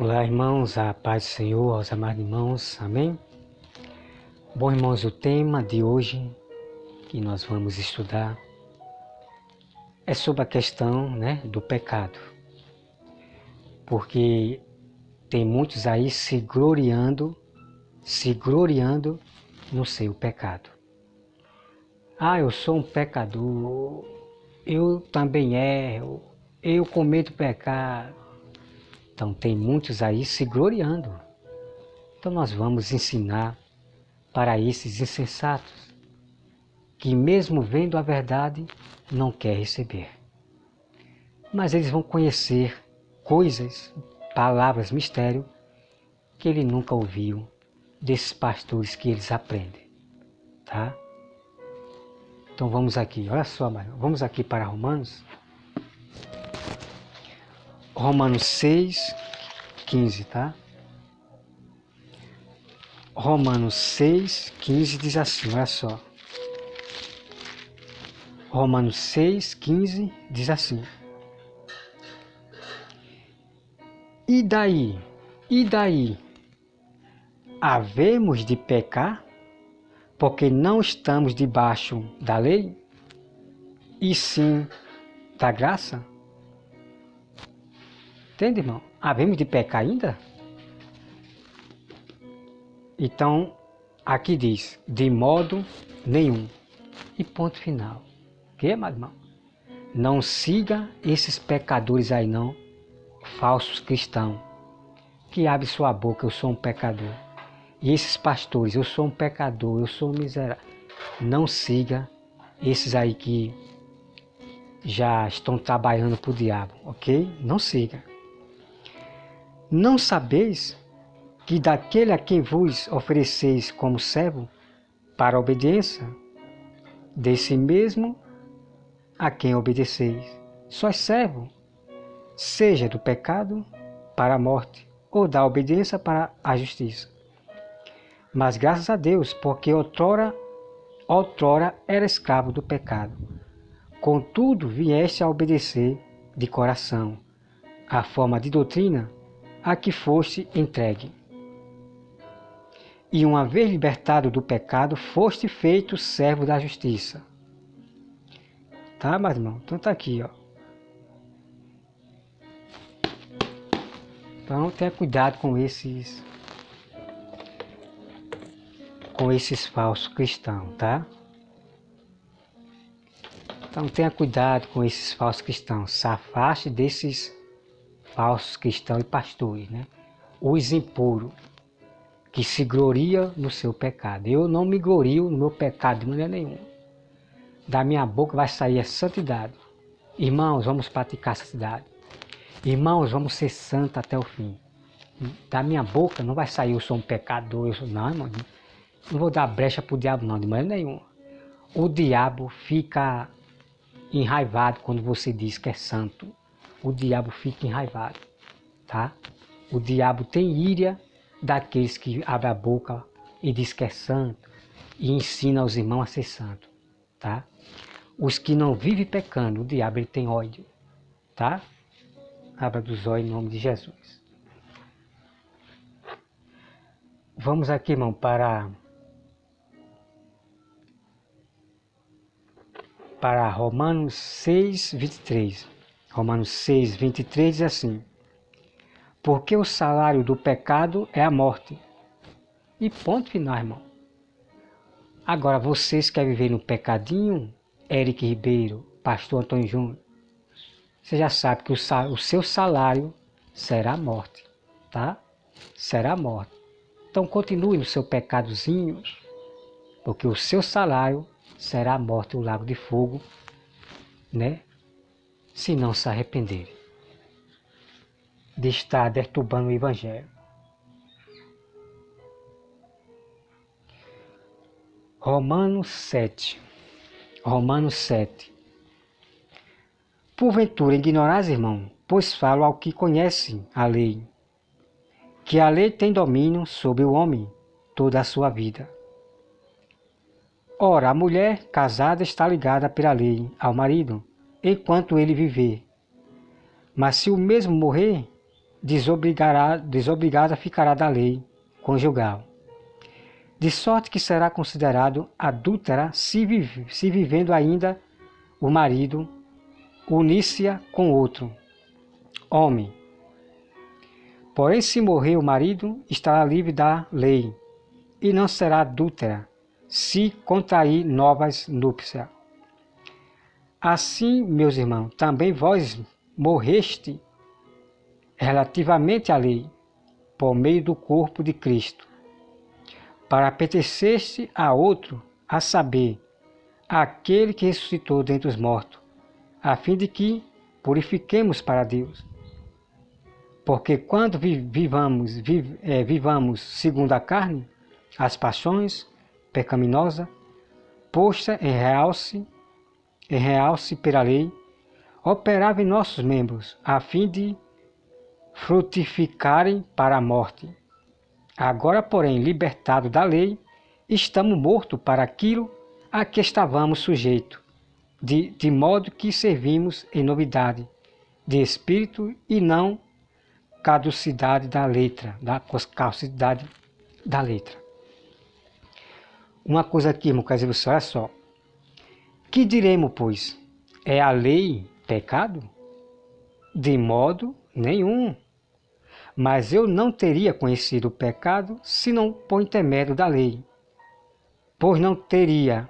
Olá, irmãos, a paz do Senhor, aos amados irmãos, amém? Bom, irmãos, o tema de hoje que nós vamos estudar é sobre a questão, do pecado. Porque tem muitos aí se gloriando no seu pecado. Ah, eu sou um pecador, eu também erro, eu cometo pecado. Então tem muitos aí se gloriando. Então nós vamos ensinar para esses insensatos, que mesmo vendo a verdade, não quer receber. Mas eles vão conhecer coisas, palavras, mistério, que ele nunca ouviu desses pastores que eles aprendem. Tá? Então vamos aqui, olha só, vamos aqui para Romanos. Romanos 6, 15, tá? Romanos 6, 15 diz assim, olha só. Romanos 6, 15 diz assim. E daí? Havemos de pecar, porque não estamos debaixo da lei, e sim da graça? Entende, irmão? Havemos de pecar ainda? Então, aqui diz, de modo nenhum. E ponto final. Que, amado irmão? Não siga esses pecadores aí não, falsos cristãos, que abrem sua boca, eu sou um pecador. E esses pastores, eu sou um pecador, eu sou um miserável. Não siga esses aí que já estão trabalhando para o diabo, ok? Não siga. Não sabeis que daquele a quem vos ofereceis como servo para a obediência, desse mesmo a quem obedeceis, sois servo, seja do pecado para a morte, ou da obediência para a justiça. Mas graças a Deus, porque outrora era escravo do pecado. Contudo, vieste a obedecer de coração a forma de doutrina a que foste entregue. E uma vez libertado do pecado, foste feito servo da justiça. Tá, mas irmão? Então tá aqui, ó. Então tenha cuidado com esses falsos cristãos, tá? Então tenha cuidado com esses falsos cristãos. Se afaste desses falsos cristãos e pastores, né? Os impuros, que se gloria no seu pecado. Eu não me glorio no meu pecado de maneira nenhuma. Da minha boca vai sair a santidade. Irmãos, vamos praticar a santidade. Irmãos, vamos ser santos até o fim. Da minha boca não vai sair eu sou um pecador, não, irmão. Não vou dar brecha para o diabo não, de maneira nenhuma. O diabo fica enraivado quando você diz que é santo. O diabo fica enraivado, tá? O diabo tem íria daqueles que abrem a boca e diz que é santo e ensina aos irmãos a ser santo, tá? Os que não vivem pecando, o diabo ele tem ódio, tá? Abra dos olhos em nome de Jesus. Vamos aqui, irmão, para Romanos 6, 23. Romanos 6, 23 diz assim: porque o salário do pecado é a morte. E ponto final, irmão. Agora, vocês querem viver no pecadinho? Eric Ribeiro, pastor Antônio Júnior, você já sabe que o seu salário será a morte, tá? Será a morte. Então continue no seu pecadozinho, porque o seu salário será a morte, o lago de fogo, né? Se não se arrependerem de estar deturbando o Evangelho. Romanos 7. Porventura ignorais, irmão, pois falo ao que conhece a lei, que a lei tem domínio sobre o homem toda a sua vida. Ora, a mulher casada está ligada pela lei ao marido, enquanto ele viver. Mas se o mesmo morrer, desobrigada ficará da lei conjugal. De sorte que será considerado adúltera se vivendo ainda o marido unir-se-á com outro homem. Porém, se morrer o marido, estará livre da lei, e não será adúltera se contrair novas núpcias. Assim, meus irmãos, também vós morreste relativamente à lei, por meio do corpo de Cristo, para pertenceste a outro, a saber, aquele que ressuscitou dentre os mortos, a fim de que purifiquemos para Deus. Porque quando vivamos segundo a carne, as paixões pecaminosas, posta em realce pela lei, operava em nossos membros, a fim de frutificarem para a morte. Agora, porém, libertados da lei, estamos mortos para aquilo a que estávamos sujeitos, de modo que servimos em novidade de espírito e não caducidade da letra, caducidade da letra. Uma coisa aqui, irmão, quer dizer, você, olha só. Que diremos, pois? É a lei pecado? De modo nenhum. Mas eu não teria conhecido o pecado senão por intermédio da lei. Pois não teria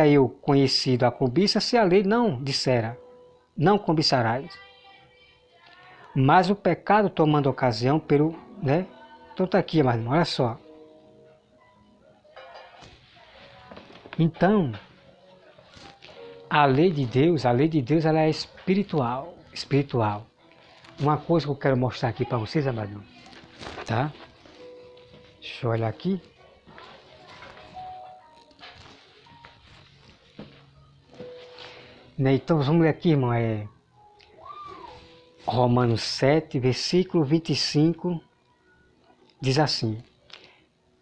eu conhecido a cobiça se a lei não dissera, não cobiçarás. Mas o pecado tomando ocasião pelo, né? Então tá aqui, mas olha só. Então, a lei de Deus ela é espiritual. Uma coisa que eu quero mostrar aqui para vocês, amado, tá? Deixa eu olhar aqui. Então vamos ler aqui, irmão, Romanos 7, versículo 25, diz assim: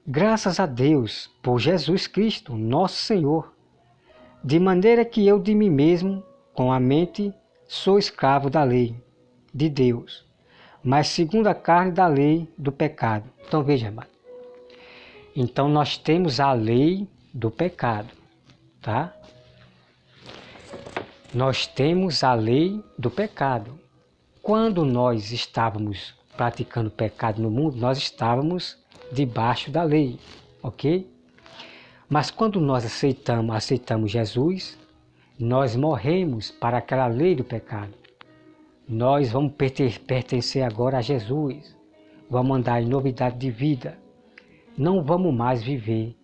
Graças a Deus por Jesus Cristo, nosso Senhor, de maneira que eu de mim mesmo, com a mente, sou escravo da lei de Deus, mas segundo a carne da lei do pecado. Então veja, amado. Então nós temos a lei do pecado, tá? Nós temos a lei do pecado. Quando nós estávamos praticando pecado no mundo, nós estávamos debaixo da lei, ok? Mas quando nós aceitamos Jesus, nós morremos para aquela lei do pecado. Nós vamos pertencer agora a Jesus, vamos andar em novidade de vida, não vamos mais viver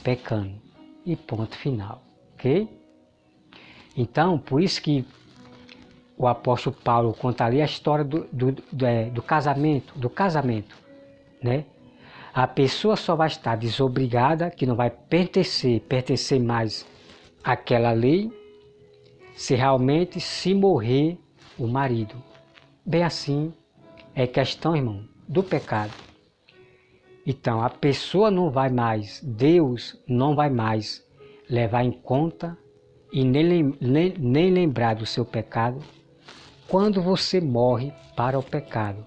pecando, e ponto final, ok? Então, por isso que o apóstolo Paulo conta ali a história do casamento, né? A pessoa só vai estar desobrigada, que não vai pertencer mais àquela lei, se realmente se morrer o marido. Bem assim é questão, irmão, do pecado. Então, a pessoa não vai mais, Deus não vai mais levar em conta e nem lembrar do seu pecado quando você morre para o pecado.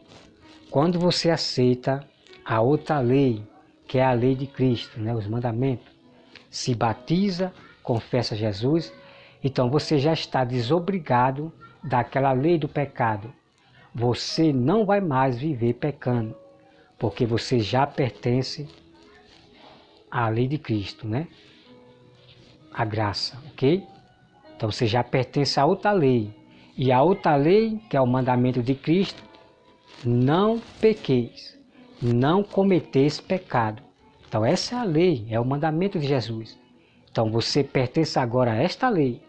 Quando você aceita a outra lei, que é a lei de Cristo, né, os mandamentos, se batiza, confessa Jesus, então você já está desobrigado daquela lei do pecado. Você não vai mais viver pecando, porque você já pertence à lei de Cristo, né? A graça, ok? Então você já pertence a outra lei. E a outra lei, que é o mandamento de Cristo, não pequeis, não cometeis pecado. Então essa é a lei, é o mandamento de Jesus. Então você pertence agora a esta lei.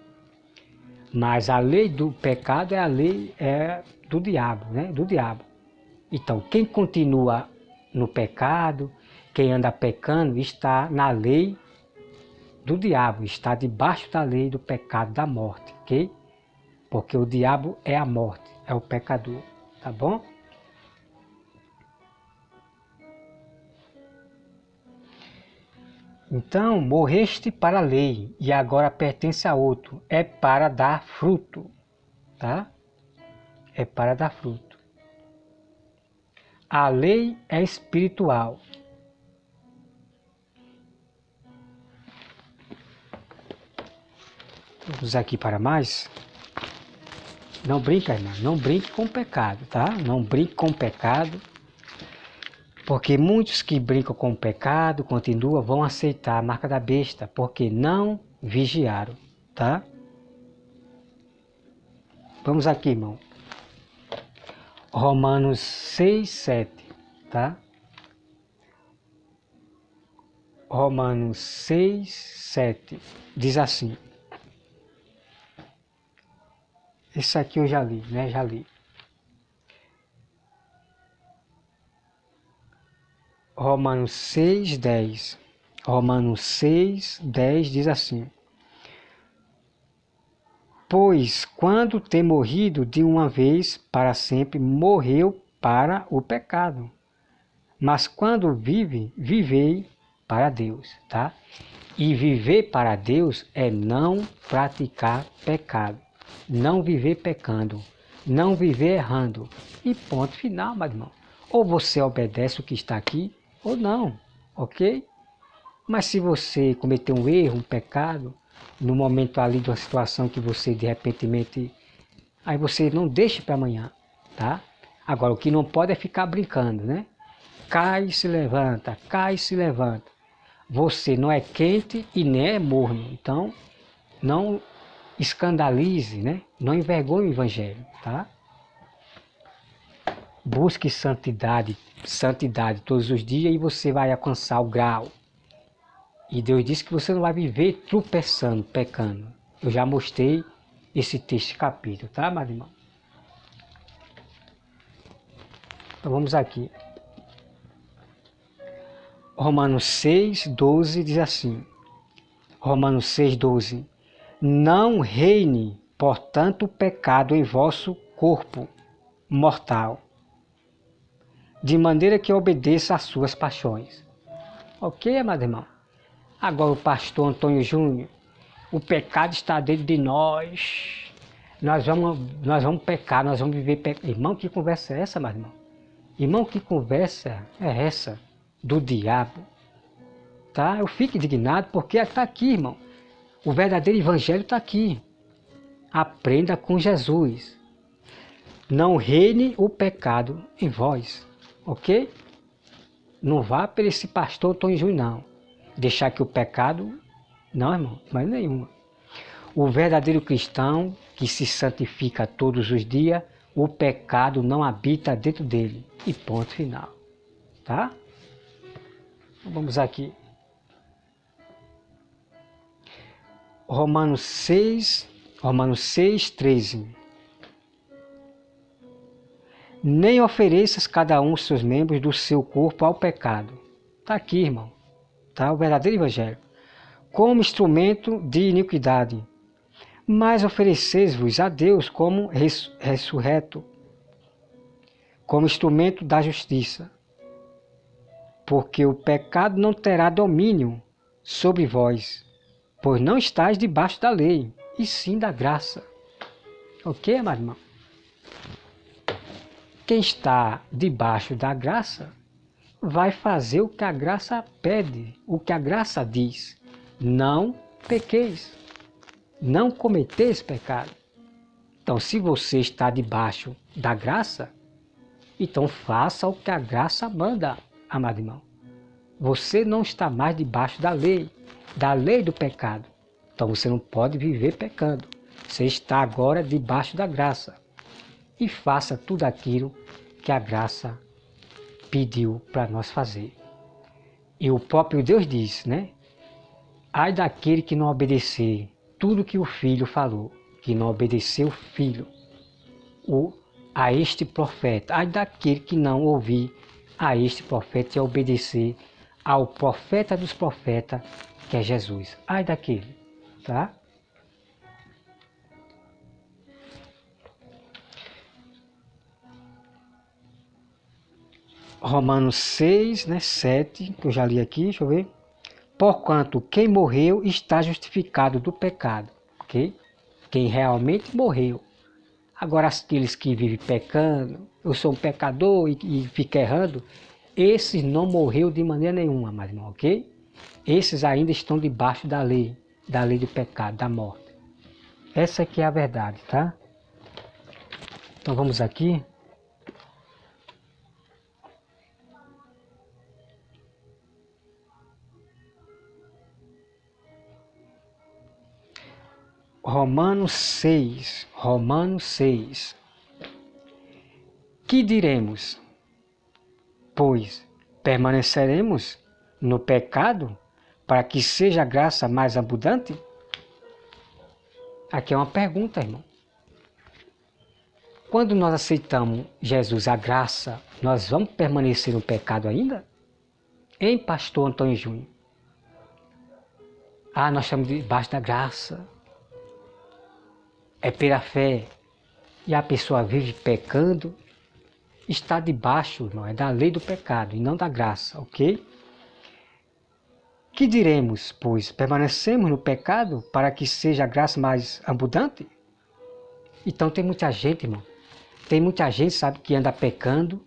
Mas a lei do pecado é a lei do diabo, né? Do diabo. Então quem continua no pecado, quem anda pecando, está na lei do diabo, está debaixo da lei do pecado da morte, ok? Porque o diabo é a morte, é o pecador, tá bom? Então, morreste para a lei e agora pertence a outro. É para dar fruto, tá? É para dar fruto. A lei é espiritual. Vamos aqui para mais. Não brinca, irmão. Não brinque com o pecado, tá? Não brinque com o pecado. Porque muitos que brincam com o pecado, vão aceitar a marca da besta, porque não vigiaram, tá? Vamos aqui, irmão. Romanos 6, 7, tá? Romanos 6, 7, diz assim. Esse aqui eu já li, né? Já li. Romanos 6, 10. Romanos 6, 10 diz assim. Pois quando tem morrido de uma vez para sempre, morreu para o pecado. Mas quando vive, vivei para Deus, tá? E viver para Deus é não praticar pecado, não viver pecando, não viver errando. E ponto final, meu irmão. Ou você obedece o que está aqui, ou não, ok? Mas se você cometer um erro, um pecado, no momento ali de uma situação que você de repente, aí você não deixe para amanhã, tá? Agora, o que não pode é ficar brincando, né? Cai e se levanta, cai e se levanta. Você não é quente e nem é morno, então não escandalize, né? Não envergonhe o evangelho, tá? Busque santidade todos os dias e você vai alcançar o grau. E Deus disse que você não vai viver tropeçando, pecando. Eu já mostrei esse texto capítulo, tá, meu irmão? Então vamos aqui. Romanos 6, 12 diz assim. Romanos 6, 12. Não reine, portanto, o pecado em vosso corpo mortal, de maneira que obedeça às suas paixões. Ok, amado irmão? Agora o pastor Antônio Júnior, o pecado está dentro de nós. Nós vamos pecar, nós vamos viver pecado. Irmão, que conversa é essa, meu irmão? Irmão, que conversa é essa do diabo? Tá? Eu fico indignado porque está aqui, irmão. O verdadeiro evangelho está aqui. Aprenda com Jesus. Não reine o pecado em vós. Ok? Não vá para esse pastor Antônio Júnior, não. Deixar que o pecado... Não, irmão, mas nenhuma. O verdadeiro cristão que se santifica todos os dias, o pecado não habita dentro dele. E ponto final. Tá? Vamos aqui. Romanos 6, 13. Nem ofereças cada um os seus membros do seu corpo ao pecado. Está aqui, irmão. Tá? O verdadeiro evangelho. Como instrumento de iniquidade. Mas ofereceis-vos a Deus como ressurreto, como instrumento da justiça. Porque o pecado não terá domínio sobre vós, pois não estáis debaixo da lei, e sim da graça. Ok, amado irmão? Quem está debaixo da graça vai fazer o que a graça pede, o que a graça diz. Não pequeis, não cometeis pecado. Então, se você está debaixo da graça, então faça o que a graça manda, amado irmão. Você não está mais debaixo da lei do pecado. Então você não pode viver pecando. Você está agora debaixo da graça. E faça tudo aquilo que a graça pediu para nós fazer. E o próprio Deus diz, né? Ai daquele que não obedecer tudo que o filho falou, que não obedeceu o filho a este profeta. Ai daquele que não ouvir a este profeta e obedecer ao profeta dos profetas, que é Jesus. Ai daquele, tá? Romanos 6, né, 7, que eu já li aqui, deixa eu ver. Porquanto quem morreu está justificado do pecado, ok? Quem realmente morreu. Agora aqueles que vivem pecando, eu sou um pecador e fica errando, esses não morreu de maneira nenhuma, mais irmão, ok? Esses ainda estão debaixo da lei do pecado, da morte. Essa aqui é a verdade, tá? Então vamos aqui. Romanos 6. Que diremos? Pois permaneceremos no pecado para que seja a graça mais abundante? Aqui é uma pergunta, irmão. Quando nós aceitamos Jesus, a graça, nós vamos permanecer no pecado ainda? Hein, pastor Antônio Júnior? Nós estamos debaixo da graça. É pela fé. E a pessoa vive pecando, está debaixo, irmão, é da lei do pecado e não da graça, ok? Que diremos, pois, permanecemos no pecado para que seja a graça mais abundante? Então tem muita gente, irmão, sabe, que anda pecando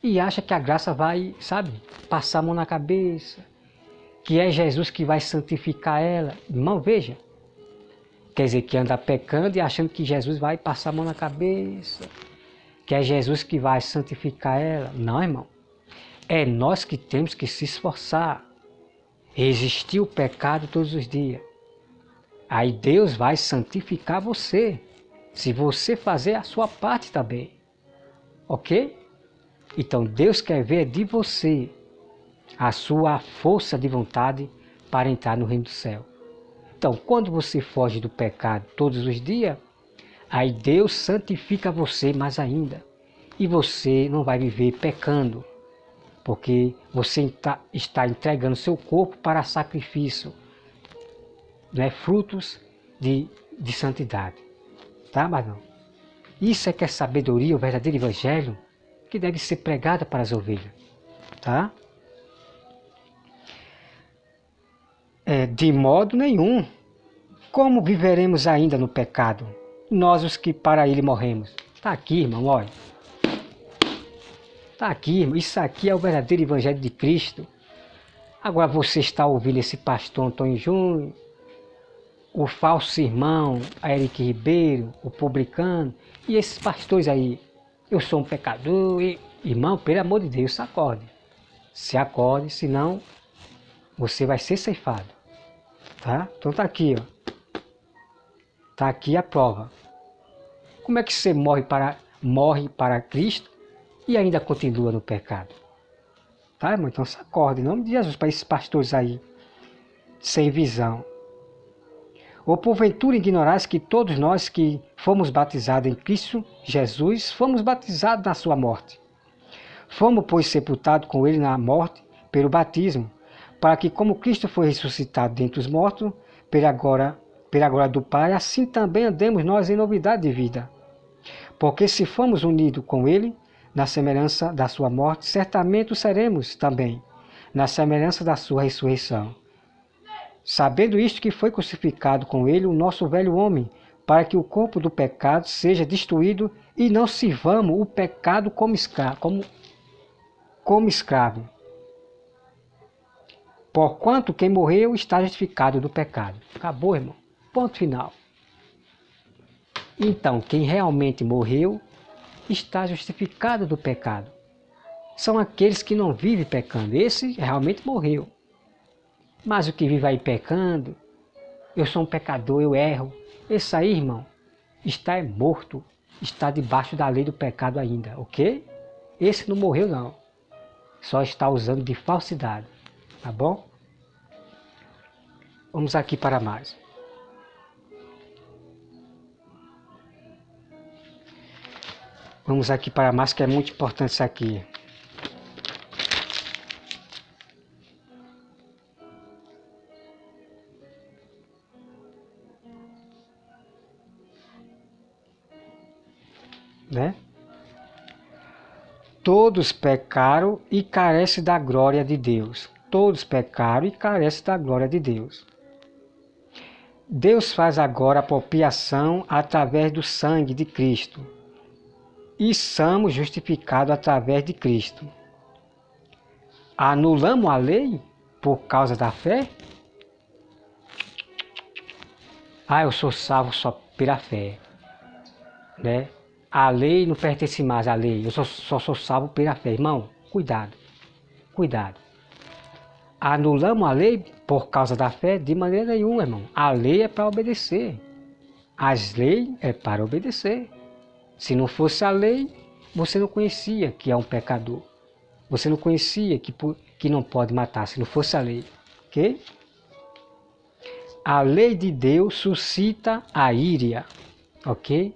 e acha que a graça vai, sabe, passar a mão na cabeça, que é Jesus que vai santificar ela. Irmão, veja, quer dizer que anda pecando e achando que Jesus vai passar a mão na cabeça, que é Jesus que vai santificar ela. Não, irmão, é nós que temos que se esforçar, resistir o pecado todos os dias. Aí Deus vai santificar você, se você fazer a sua parte também, ok? Então Deus quer ver de você a sua força de vontade para entrar no reino do céu. Então, quando você foge do pecado todos os dias, aí Deus santifica você mais ainda. E você não vai viver pecando, porque você está entregando seu corpo para sacrifício, né? Frutos de santidade. Tá, mas não? Isso é que é sabedoria, o verdadeiro evangelho, que deve ser pregada para as ovelhas. Tá? De modo nenhum. Como viveremos ainda no pecado? Nós os que para ele morremos. Está aqui, irmão, olha. Está aqui, irmão. Isso aqui é o verdadeiro evangelho de Cristo. Agora você está ouvindo esse pastor Antônio Júnior, o falso irmão Eric Ribeiro, o publicano, e esses pastores aí. Eu sou um pecador. Irmão, pelo amor de Deus, se acorde. Se acorde, senão você vai ser ceifado. Tá? Então tá aqui, ó. Tá aqui a prova. Como é que você morre para Cristo e ainda continua no pecado? Tá, irmão? Então se acorde, em nome de Jesus, para esses pastores aí, sem visão. Ou porventura ignorais que todos nós que fomos batizados em Cristo Jesus, fomos batizados na sua morte. Fomos, pois, sepultados com ele na morte pelo batismo, para que, como Cristo foi ressuscitado dentre os mortos, pela glória do Pai, assim também andemos nós em novidade de vida. Porque se fomos unidos com ele, na semelhança da sua morte, certamente o seremos também, na semelhança da sua ressurreição. Sabendo isto, que foi crucificado com ele o nosso velho homem, para que o corpo do pecado seja destruído e não sirvamos o pecado como escravo. Porquanto quem morreu está justificado do pecado. Acabou, irmão. Ponto final. Então, quem realmente morreu está justificado do pecado. São aqueles que não vivem pecando. Esse realmente morreu. Mas o que vive aí pecando, eu sou um pecador, eu erro. Esse aí, irmão, está morto. Está debaixo da lei do pecado ainda, ok? Esse não morreu, não. Só está usando de falsidade. Tá bom? Vamos aqui para mais. Vamos aqui para mais, que é muito importante isso aqui. Né? Todos pecaram e carecem da glória de Deus. Todos pecaram e carecem da glória de Deus. Deus faz agora a apropriação através do sangue de Cristo. E somos justificados através de Cristo. Anulamos a lei por causa da fé? Eu sou salvo só pela fé. Né? A lei não pertence mais à lei. Eu só sou salvo pela fé. Irmão, cuidado. Cuidado. Anulamos a lei por causa da fé? De maneira nenhuma, irmão. A lei é para obedecer. As leis é para obedecer. Se não fosse a lei, você não conhecia que é um pecador. Você não conhecia que não pode matar, se não fosse a lei. Ok? A lei de Deus suscita a íria. Ok?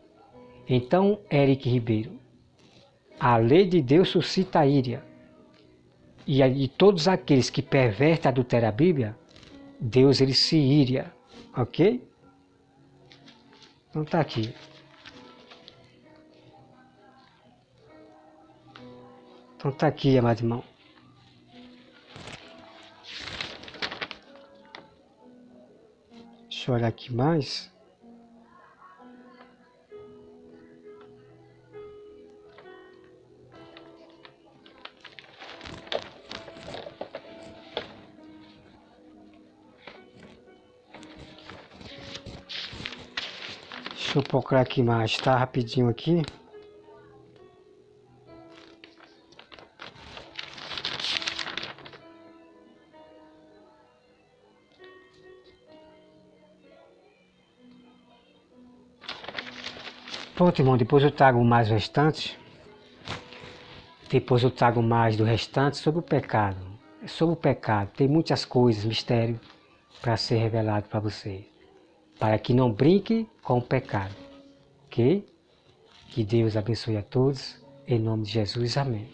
Então, Eric Ribeiro, a lei de Deus suscita a íria. E todos aqueles que pervertem, adulteram a Bíblia, Deus ele se íria. Ok? Então tá aqui. Então tá aqui, amado irmão. Deixa eu olhar aqui mais. Deixa eu procurar aqui mais, tá? Rapidinho aqui. Pronto, irmão, depois eu trago mais o restante. Depois eu trago mais do restante sobre o pecado. Sobre o pecado, tem muitas coisas, mistério, para ser revelado para você. Para que não brinque com o pecado. Ok? Que Deus abençoe a todos. Em nome de Jesus, amém.